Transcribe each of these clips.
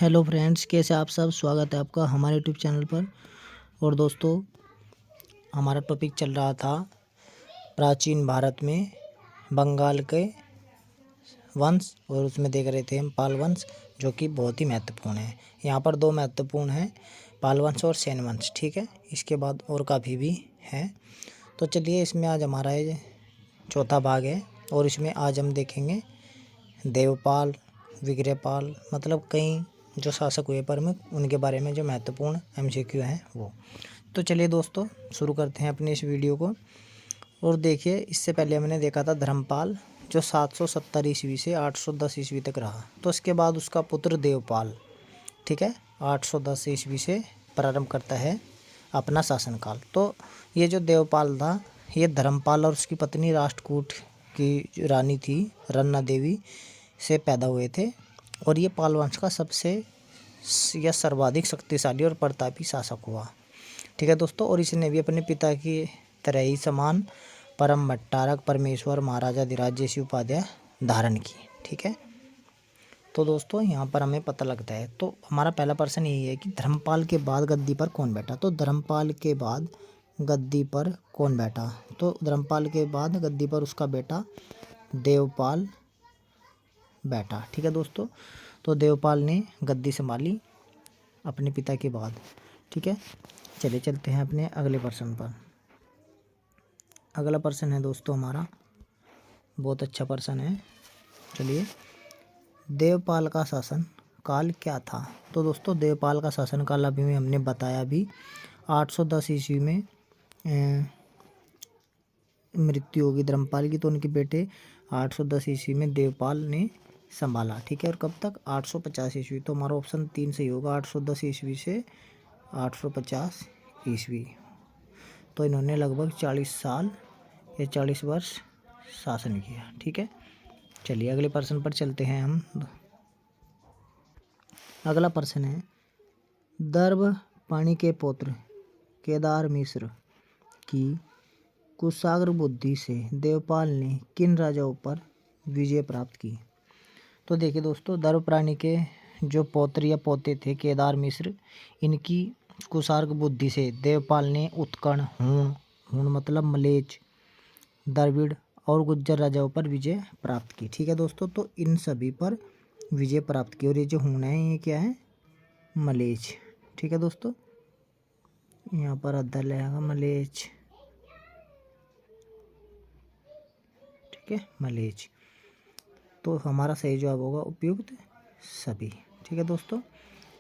Hello friends, कैसे आप सब। स्वागत है आपका हमारे यूट्यूब चैनल पर। और दोस्तों, हमारा टॉपिक चल रहा था प्राचीन भारत में बंगाल के वंश, और उसमें देख रहे थे हम पाल वंश, जो कि बहुत ही महत्वपूर्ण है। यहाँ पर दो महत्वपूर्ण हैं, पाल वंश और सेन वंश। ठीक है, इसके बाद और काफ़ी भी है। तो चलिए, इसमें आज हमारा ये चौथा भाग है, और इसमें आज हम देखेंगे देवपाल, विग्रहपाल, मतलब कई जो शासक हुए पर में उनके बारे में जो महत्वपूर्ण एमसीक्यू हैं वो। तो चलिए दोस्तों, शुरू करते हैं अपने इस वीडियो को। और देखिए, इससे पहले हमने देखा था धर्मपाल, जो 770 ईस्वी से 810 ईस्वी तक रहा। तो इसके बाद उसका पुत्र देवपाल, ठीक है, 810 ईस्वी से प्रारंभ करता है अपना शासनकाल। तो ये जो देवपाल था, ये धर्मपाल और उसकी पत्नी राष्ट्रकूट की रानी थी रन्ना देवी से पैदा हुए थे। और ये पाल वंश का सबसे या सर्वाधिक शक्तिशाली और प्रतापी शासक हुआ। ठीक है दोस्तों, और इसने भी अपने पिता की तरह ही समान परम भट्टारक, परमेश्वर, महाराजाधिराज जैसी उपाधियाँ धारण की। ठीक है, तो दोस्तों यहाँ पर हमें पता लगता है। तो हमारा पहला प्रश्न यही है कि धर्मपाल के बाद गद्दी पर कौन बैठा। तो धर्मपाल के बाद गद्दी पर कौन बैठा। तो धर्मपाल के बाद गद्दी पर उसका बेटा देवपाल बैठा। ठीक है दोस्तों, तो देवपाल ने गद्दी संभाली अपने पिता के बाद। ठीक है, चलिए चलते हैं अपने अगले प्रश्न पर। अगला प्रश्न है दोस्तों हमारा, बहुत अच्छा प्रश्न है। चलिए, देवपाल का शासन काल क्या था। तो दोस्तों, देवपाल का शासन काल अभी हमने बताया भी, 810 ईस्वी में मृत्यु होगी धर्मपाल की, तो उनके बेटे 810 ईस्वी में देवपाल ने संभाला। ठीक है, और कब तक, 850 ईस्वी। तो हमारा ऑप्शन 3 सही होगा, 810 ईस्वी से 850 ईस्वी। तो इन्होंने लगभग 40 साल या 40 वर्ष शासन किया। ठीक है, चलिए अगले प्रश्न पर चलते हैं हम। अगला प्रश्न है, दर्भ पाणी के पुत्र केदार मिश्र की कुशाग्र बुद्धि से देवपाल ने किन राजाओं पर विजय प्राप्त की। तो देखिए दोस्तों, दर्भपाणि के जो पौत्र या पोते थे केदार मिश्र, इनकी कुशाग्र बुद्धि से देवपाल ने उत्कर्ण, हूण मतलब मलेच, द्रविड़ और गुज्जर राजाओं पर विजय प्राप्त की। ठीक है दोस्तों, तो इन सभी पर विजय प्राप्त की। और ये जो हूण है, ये क्या है, मलेच। ठीक है दोस्तों, यहाँ पर अद्धा लगेगा मलेच। ठीक है, मलेच। तो हमारा सही जवाब होगा उपयुक्त सभी। ठीक है दोस्तों,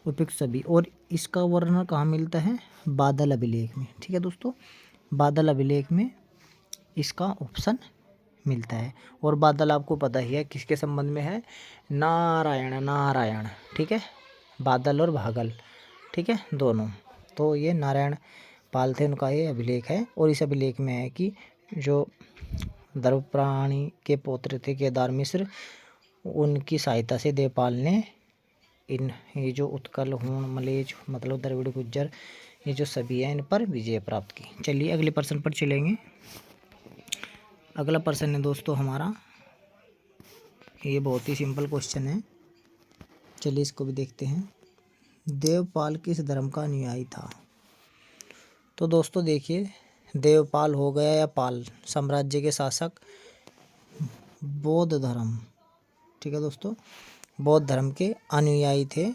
उपयुक्त सभी। और इसका वर्णन कहाँ मिलता है, बादल अभिलेख में। ठीक है दोस्तों, बादल अभिलेख में इसका ऑप्शन मिलता है। और बादल आपको पता ही है किसके संबंध में है, नारायण नारायण। ठीक है, बादल और भागल, ठीक है, दोनों। तो ये नारायण पाल थे, उनका ये अभिलेख है। और इस अभिलेख में है कि जो दर्भपाणि के पौत्र थे केदार मिश्र, उनकी सहायता से देवपाल ने ये जो उत्कल, हूण, मलेच मतलब द्रविड़, गुज्जर, ये जो सभी हैं, इन पर विजय प्राप्त की। चलिए अगले प्रश्न पर चलेंगे। अगला प्रश्न है दोस्तों हमारा, ये बहुत ही सिंपल क्वेश्चन है। चलिए इसको भी देखते हैं। देवपाल किस धर्म का अनुयायी था। तो दोस्तों देखिए, देवपाल हो गया या पाल साम्राज्य के शासक बौद्ध धर्म, ठीक है दोस्तों, बौद्ध धर्म के अनुयायी थे।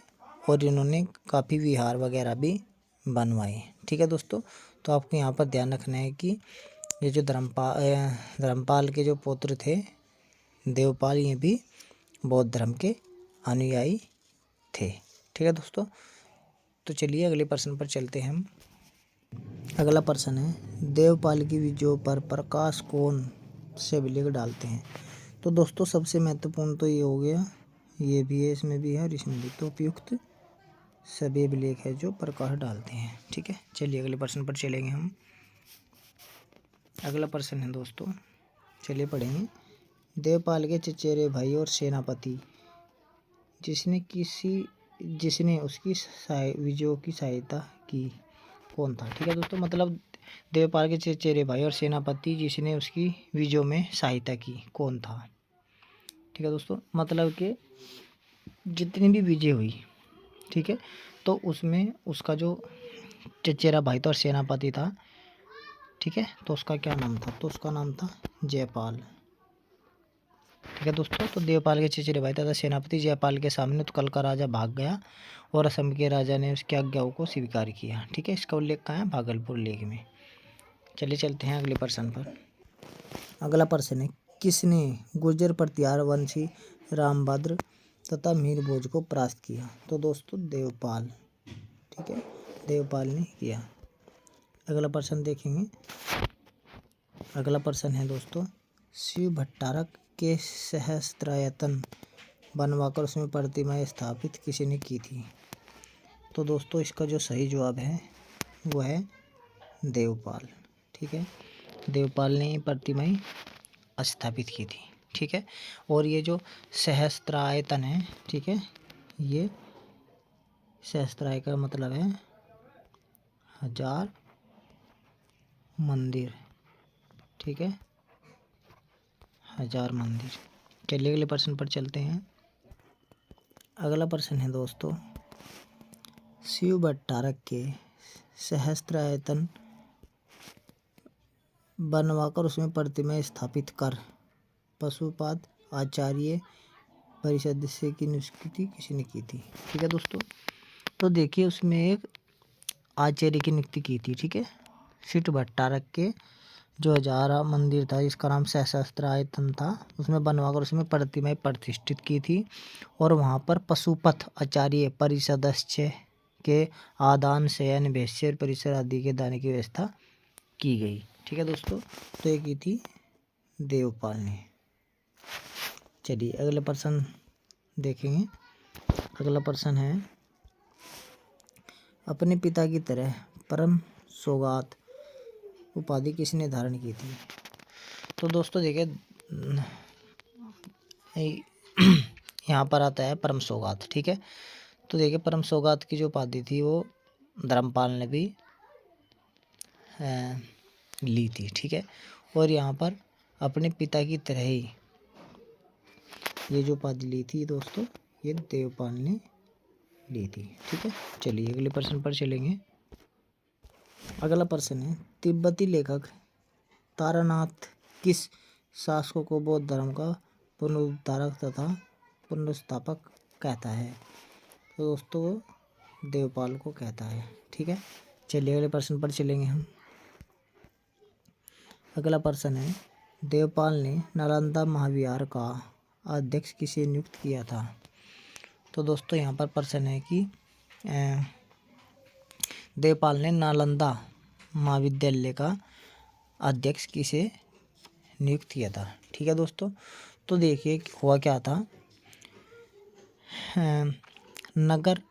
और इन्होंने काफ़ी विहार वगैरह भी बनवाए। ठीक है दोस्तों, तो आपको यहाँ पर ध्यान रखना है कि ये जो धर्मपाल के जो पुत्र थे देवपाल, ये भी बौद्ध धर्म के अनुयायी थे। ठीक है दोस्तों, तो चलिए अगले प्रश्न पर चलते हैं हम। अगला प्रश्न है, देवपाल की विजयों पर प्रकाश कौन से अभिलेख डालते हैं। तो दोस्तों सबसे महत्वपूर्ण तो ये हो गया, ये भी है, इसमें भी है और इसमें भी। तो उपयुक्त सभी अभिलेख है जो प्रकाश डालते हैं। ठीक है, चलिए अगले प्रश्न पर चलेंगे हम। अगला प्रश्न है दोस्तों, चलिए पढ़ेंगे। देवपाल के चचेरे भाई और सेनापति जिसने उसकी विजयों की सहायता की कौन था। ठीक है दोस्तों, मतलब देवपाल के चचेरे भाई और सेनापति जिसने उसकी विजयों में सहायता की कौन था। ठीक है दोस्तों, मतलब कि जितनी भी विजय हुई ठीक है। तो उसमें उसका जो चचेरा भाई था और सेनापति था, ठीक है, तो उसका क्या नाम था, तो उसका नाम था जयपाल। ठीक है दोस्तों, तो देवपाल के चचेरे भाई तथा सेनापति जयपाल के सामने उत्कल का राजा भाग गया और असम के राजा ने उसकी आज्ञाओं को स्वीकार किया। ठीक है, इसका उल्लेख कहाँ है, भागलपुर लेख में। चलिए चलते हैं अगले प्रश्न पर। अगला प्रश्न है, किसने गुर्जर प्रतिहार वंशी रामभद्र तथा मीरभोज को परास्त किया। तो दोस्तों देवपाल, ठीक है, देवपाल ने किया। अगला प्रश्न देखेंगे। अगला प्रश्न है दोस्तों, शिव भट्टारक के सहस्त्रायतन बनवाकर उसमें प्रतिमाएं स्थापित किसने की थी। तो दोस्तों इसका जो सही जवाब है वो है देवपाल। ठीक है, देवपाल ने प्रतिमाएं स्थापित की थी। ठीक है, और ये जो सहस्त्रायतन है, ठीक है, ये सहस्त्राय का मतलब है 1000 मंदिर। ठीक है, 1000 मंदिर। चलिए अगले प्रश्न पर चलते हैं। अगला प्रश्न है दोस्तों, शिव भट्टारक के सहस्त्रायतन बनवाकर उसमें प्रतिमाएं स्थापित कर पशुपात आचार्य परिषद से की नियुक्ति किसने की थी। ठीक है दोस्तों, तो देखिए उसमें एक आचार्य की नियुक्ति की थी। ठीक है, शिव भट्टारक के जो 1000 मंदिर था जिसका नाम सहस्त्रायतन था, उसमें बनवाकर उसमें प्रतिमाएं प्रतिष्ठित की थी और वहाँ पर पशुपत आचार्य परिसदस्य के आदान शयन वैश्य परिसर आदि के दाने की व्यवस्था की गई। ठीक है दोस्तों, तो ये की थी देवपाल ने। चलिए अगला प्रश्न देखेंगे। अगला प्रश्न है, अपने पिता की तरह परम सौगात उपाधि किसने धारण की थी। तो दोस्तों देखिए यहाँ पर आता है परम सौगात। ठीक है, तो देखिए परम सौगात की जो उपाधि थी वो धर्मपाल ने भी ली थी। ठीक है, और यहाँ पर अपने पिता की तरह ही ये जो उपाधि ली थी दोस्तों ये देवपाल ने ली थी। ठीक है, चलिए अगले प्रश्न पर चलेंगे। अगला प्रश्न है, तिब्बती लेखक तारानाथ किस शासकों को बौद्ध धर्म का पुनरुद्धारक तथा पुनर्स्थापक कहता है। तो दोस्तों वो देवपाल को कहता है। ठीक है, चलिए अगले प्रश्न पर चलेंगे हम। अगला प्रश्न है, देवपाल ने नालंदा महाविहार का अध्यक्ष किसे नियुक्त किया था। तो दोस्तों यहाँ पर प्रश्न है कि देवपाल ने नालंदा महाविद्यालय का अध्यक्ष किसे नियुक्त किया था। ठीक है दोस्तों, तो देखिए हुआ क्या था, नगर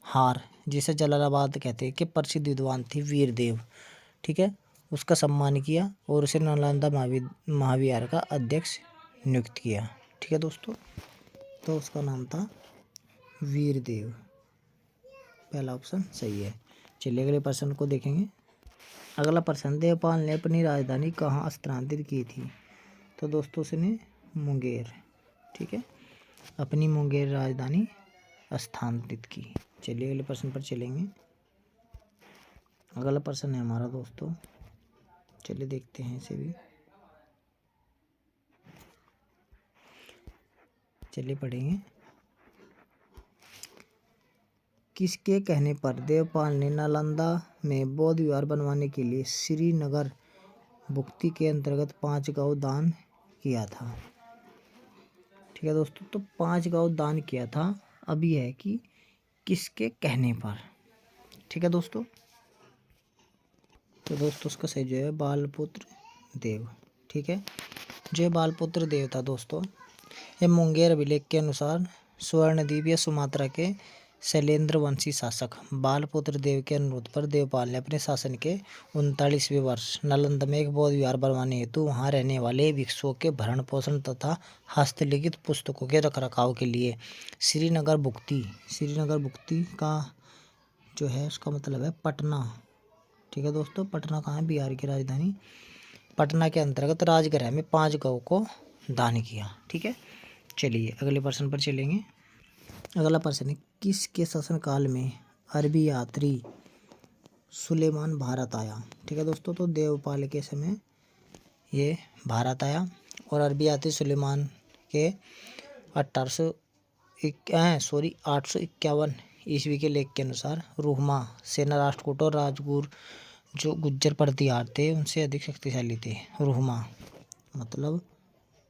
हार जिसे जलालाबाद कहते हैं के प्रसिद्ध विद्वान थे वीरदेव। ठीक है, उसका सम्मान किया और उसे नालंदा महाविहार का अध्यक्ष नियुक्त किया। ठीक है दोस्तों, तो उसका नाम था वीरदेव। पहला ऑप्शन सही है। चलिए अगले प्रश्न को देखेंगे। अगला प्रश्न, देवपाल ने अपनी राजधानी कहाँ स्थानांतरित की थी। तो दोस्तों उसने मुंगेर, ठीक है, अपनी मुंगेर राजधानी स्थानांतरित की। चलिए अगले प्रश्न पर चलेंगे। अगला प्रश्न है हमारा दोस्तों, चलिए देखते हैं इसे भी, चलिए पढ़ेंगे। किसके कहने पर देवपाल ने नालंदा में बौद्ध विहार बनवाने के लिए श्रीनगर भुक्ति के अंतर्गत 5 गांव दान किया था। ठीक है दोस्तों, तो 5 गांव दान किया था। अब यह है कि किसके कहने पर। ठीक है दोस्तों, तो दोस्तों उसका सही जो है बालपुत्र देव। ठीक है, जो बालपुत्र देव था दोस्तों, ये मुंगेर अभिलेख के अनुसार स्वर्णद्वीप या सुमात्रा के शैलेंद्र वंशी शासक बालपुत्र देव के अनुरोध पर देवपाल ने अपने शासन के 39वें वर्ष नालंदा में एक बौद्ध विहार बनवाने हेतु वहां रहने वाले भिक्षुओं के भरण पोषण तथा हस्तलिखित पुस्तकों के रखरखाव के लिए श्रीनगर भुक्ति का जो है उसका मतलब है पटना। ठीक है दोस्तों, पटना कहाँ है, बिहार की राजधानी पटना के अंतर्गत राजगृह में 5 गांव को दान किया। ठीक है, चलिए अगले प्रश्न पर चलेंगे। अगला प्रश्न है, किसके शासनकाल में अरबी यात्री सुलेमान भारत आया? ठीक है दोस्तों, तो देवपाल के समय ये भारत आया और अरबी यात्री सुलेमान के 851 ईस्वी के लेख के अनुसार रुहमा सेना राष्ट्रकूट और राजगुर जो गुज्जर प्रतिहार थे उनसे अधिक शक्तिशाली थे। रुहमा मतलब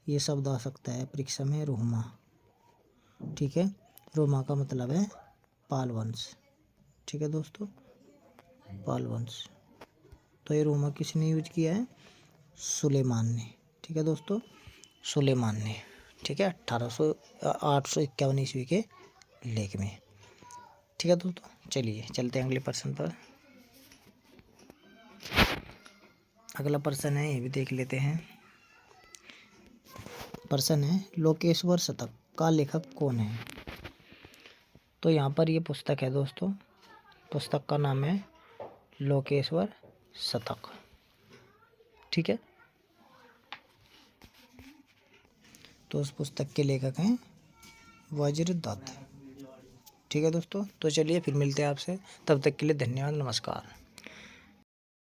ये शब्द आ सकता है परीक्षा में, रुहमा। ठीक है, रुहमा का मतलब है पाल वंश। ठीक है दोस्तों, पाल वंश। तो ये रुहमा किसने यूज किया है? सुलेमान ने। ठीक है दोस्तों, सुलेमान ने। ठीक है, 851 ईस्वी के लेख में। ठीक है दोस्तों, चलिए चलते हैं अगले प्रश्न पर। अगला प्रश्न है, ये भी देख लेते हैं। प्रश्न है, लोकेश्वर शतक का लेखक कौन है? तो यहाँ पर ये पुस्तक है दोस्तों, पुस्तक का नाम है लोकेश्वर शतक। ठीक है, तो उस पुस्तक के लेखक हैं वज्रदत्त। ठीक है दोस्तों, तो चलिए फिर मिलते हैं आपसे, तब तक के लिए धन्यवाद, नमस्कार।